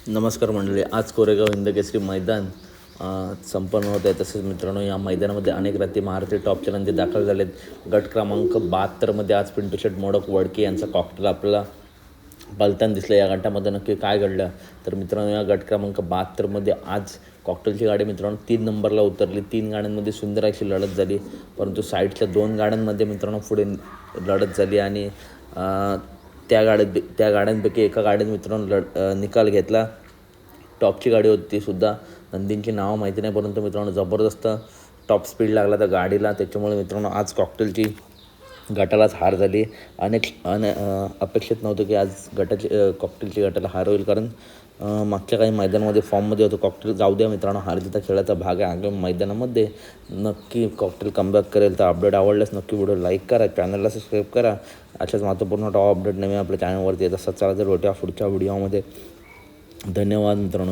नमस्कार मंडळी. आज कोरेगाव हिंदकेसरी मैदान संपन्न होत आहे. तसेच मित्रांनो, या मैदानामध्ये अनेक रथी महारथी टॉप चॅलेंज दाखल झालेत. गट क्रमांक 72मध्ये आज पिंटू शेट मोडक वडके यांचा कॉकटेल आपल्याला पलताना दिसलं. या गटामध्ये नक्की काय घडलं तर मित्रांनो, या गट क्रमांक 72मध्ये आज कॉकटेलची गाडी मित्रांनो 3 नंबरला उतरली. 3 गाड्यांमध्ये सुंदर अशी लढत झाली, परंतु साईडच्या 2 गाड्यांमध्ये मित्रांनो पुढे लढत झाली आणि त्या गाड्यांपैकी एका गाडीने मित्रांनो निकाल घेतला. टॉपची गाडी होती, ती सुद्धा नंदींची नावं माहिती नाही, परंतु मित्रांनो जबरदस्त टॉप स्पीड लागला त्या गाडीला. त्याच्यामुळे मित्रांनो आज कॉकटेलची गटालाच हार झाली. अपेक्षित नव्हतं की आज कॉकटेलची गटाला हार होईल, कारण मागच्या काही मैदानामध्ये फॉर्ममध्ये होतं कॉकटेल. जाऊ द्या मित्रांनो, हार जिता खेळाचा भाग आहे. आगामी मैदानामध्ये नक्की कॉकटेल कमबॅक करेल. तर अपडेट आवडल्यास नक्की व्हिडिओ लाईक करा, चॅनलला सबस्क्राईब करा. अशाच महत्त्वपूर्ण टॉप अपडेट नेहमी आपल्या चॅनलवरती येत असतात. चला तर भेटूया पुढच्या व्हिडिओमध्ये. धन्यवाद मित्रांनो.